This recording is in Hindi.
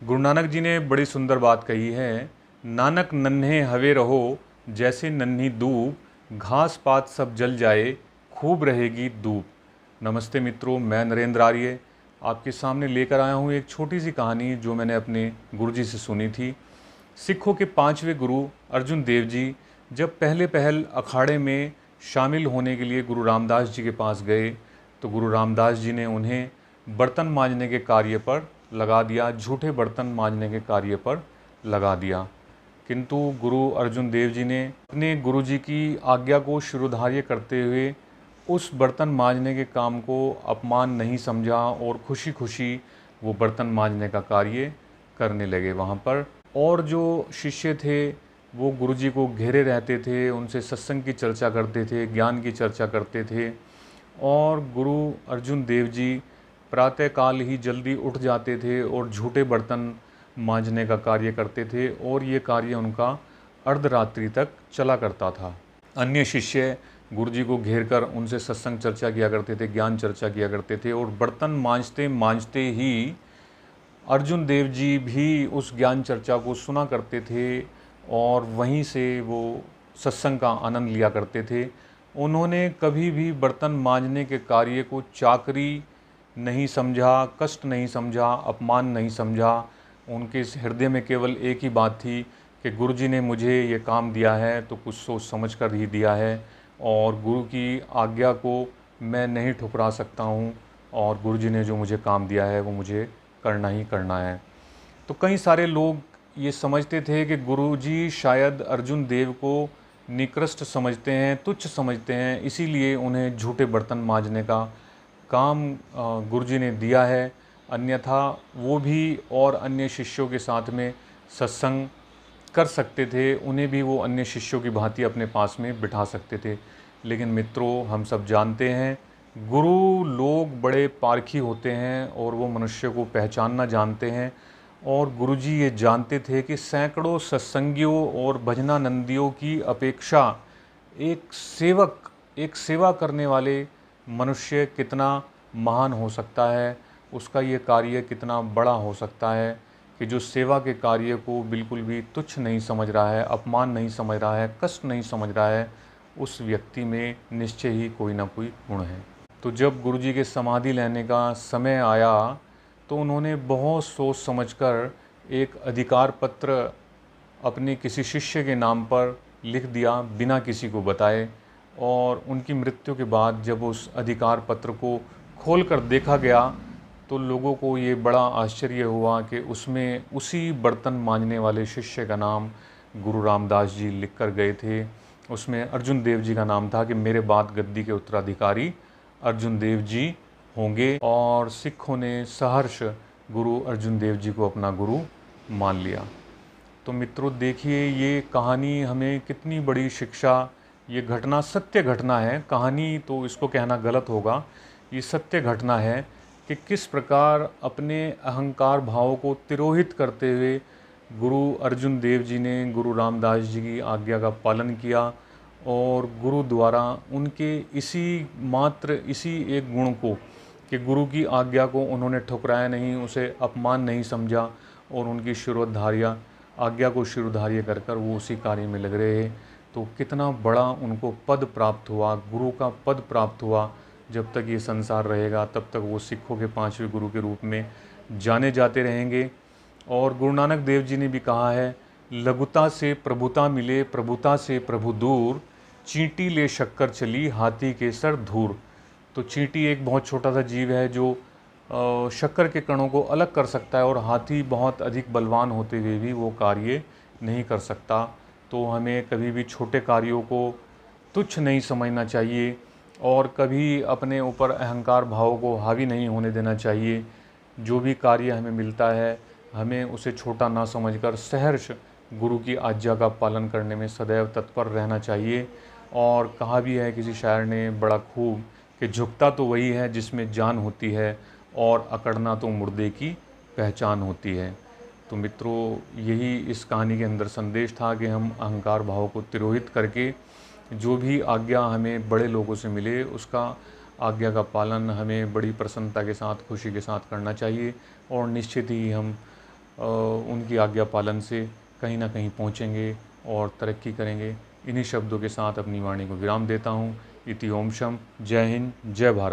गुरु नानक जी ने बड़ी सुंदर बात कही है, नानक नन्हे हवे रहो जैसे नन्ही दूब, घास पात सब जल जाए खूब रहेगी धूप। नमस्ते मित्रों, मैं नरेंद्र आर्य आपके सामने लेकर आया हूँ एक छोटी सी कहानी जो मैंने अपने गुरुजी से सुनी थी। सिखों के 5वें गुरु अर्जुन देव जी जब पहल अखाड़े में शामिल होने के लिए गुरु रामदास जी के पास गए तो गुरु रामदास जी ने उन्हें बर्तन मांजने के कार्य पर लगा दिया, झूठे बर्तन मांजने के कार्य पर लगा दिया। किंतु गुरु अर्जुन देव जी ने अपने गुरु जी की आज्ञा को शिरोधार्य करते हुए उस बर्तन मांजने के काम को अपमान नहीं समझा और खुशी खुशी वो बर्तन मांजने का कार्य करने लगे वहाँ पर। और जो शिष्य थे वो गुरु जी को घेरे रहते थे, उनसे सत्संग की चर्चा करते थे, ज्ञान की चर्चा करते थे। और गुरु अर्जुन देव जी प्रातःकाल ही जल्दी उठ जाते थे और झूठे बर्तन मांजने का कार्य करते थे और ये कार्य उनका अर्धरात्रि तक चला करता था। अन्य शिष्य गुरु जी को घेर कर उनसे सत्संग चर्चा किया करते थे, ज्ञान चर्चा किया करते थे और बर्तन मांजते मांजते ही अर्जुन देव जी भी उस ज्ञान चर्चा को सुना करते थे और वहीं से वो सत्संग का आनंद लिया करते थे। उन्होंने कभी भी बर्तन मांजने के कार्य को चाकरी नहीं समझा, कष्ट नहीं समझा, अपमान नहीं समझा। उनके हृदय में केवल एक ही बात थी कि गुरुजी ने मुझे ये काम दिया है तो कुछ सोच समझ कर ही दिया है और गुरु की आज्ञा को मैं नहीं ठुकरा सकता हूँ और गुरुजी ने जो मुझे काम दिया है वो मुझे करना ही करना है। तो कई सारे लोग ये समझते थे कि गुरुजी शायद अर्जुन देव को निकृष्ट समझते हैं, तुच्छ समझते हैं, इसीलिए उन्हें झूठे बर्तन मांजने का काम गुरुजी ने दिया है। अन्यथा वो भी और अन्य शिष्यों के साथ में सत्संग कर सकते थे, उन्हें भी वो अन्य शिष्यों की भांति अपने पास में बिठा सकते थे। लेकिन मित्रों, हम सब जानते हैं गुरु लोग बड़े पारखी होते हैं और वो मनुष्य को पहचानना जानते हैं। और गुरुजी ये जानते थे कि सैकड़ों सत्संगियों और भजनानंदियों की अपेक्षा एक सेवा करने वाले मनुष्य कितना महान हो सकता है, उसका ये कार्य कितना बड़ा हो सकता है कि जो सेवा के कार्य को बिल्कुल भी तुच्छ नहीं समझ रहा है, अपमान नहीं समझ रहा है, कष्ट नहीं समझ रहा है, उस व्यक्ति में निश्चय ही कोई ना कोई गुण है। तो जब गुरुजी के समाधि लेने का समय आया तो उन्होंने बहुत सोच समझकर एक अधिकार पत्र अपने किसी शिष्य के नाम पर लिख दिया बिना किसी को बताए। और उनकी मृत्यु के बाद जब उस अधिकार पत्र को खोलकर देखा गया तो लोगों को ये बड़ा आश्चर्य हुआ कि उसमें उसी बर्तन मांजने वाले शिष्य का नाम गुरु रामदास जी लिख कर गए थे। उसमें अर्जुन देव जी का नाम था कि मेरे बाद गद्दी के उत्तराधिकारी अर्जुन देव जी होंगे। और सिखों ने सहर्ष गुरु अर्जुन देव जी को अपना गुरु मान लिया। तो मित्रों देखिए, ये कहानी हमें कितनी बड़ी शिक्षा, ये घटना सत्य घटना है, कहानी तो इसको कहना गलत होगा, ये सत्य घटना है कि किस प्रकार अपने अहंकार भाव को तिरोहित करते हुए गुरु अर्जुन देव जी ने गुरु रामदास जी की आज्ञा का पालन किया और गुरु द्वारा उनके इसी एक गुण को कि गुरु की आज्ञा को उन्होंने ठुकराया नहीं, उसे अपमान नहीं समझा और उनकी शिरोधार्य आज्ञा को शिरोधार्य कर कर वो उसी कार्य में लग रहे हैं। तो कितना बड़ा उनको पद प्राप्त हुआ, गुरु का पद प्राप्त हुआ। जब तक ये संसार रहेगा तब तक वो सिखों के 5वें गुरु के रूप में जाने जाते रहेंगे। और गुरु नानक देव जी ने भी कहा है, लघुता से प्रभुता मिले, प्रभुता से प्रभु दूर, चींटी ले शक्कर चली, हाथी के सर धूर। तो चींटी एक बहुत छोटा सा जीव है जो शक्कर के कणों को अलग कर सकता है और हाथी बहुत अधिक बलवान होते हुए भी वो कार्य नहीं कर सकता। तो हमें कभी भी छोटे कार्यों को तुच्छ नहीं समझना चाहिए और कभी अपने ऊपर अहंकार भाव को हावी नहीं होने देना चाहिए। जो भी कार्य हमें मिलता है हमें उसे छोटा ना समझकर सहर्ष गुरु की आज्ञा का पालन करने में सदैव तत्पर रहना चाहिए। और कहा भी है किसी शायर ने बड़ा खूब कि झुकता तो वही है जिसमें जान होती है और अकड़ना तो मुर्दे की पहचान होती है। तो मित्रों, यही इस कहानी के अंदर संदेश था कि हम अहंकार भाव को तिरोहित करके जो भी आज्ञा हमें बड़े लोगों से मिले उसका आज्ञा का पालन हमें बड़ी प्रसन्नता के साथ, खुशी के साथ करना चाहिए और निश्चित ही हम उनकी आज्ञा पालन से कहीं ना कहीं पहुँचेंगे और तरक्की करेंगे। इन्हीं शब्दों के साथ अपनी वाणी को विराम देता हूँ। इति ओम शम। जय हिंद, जय भारत।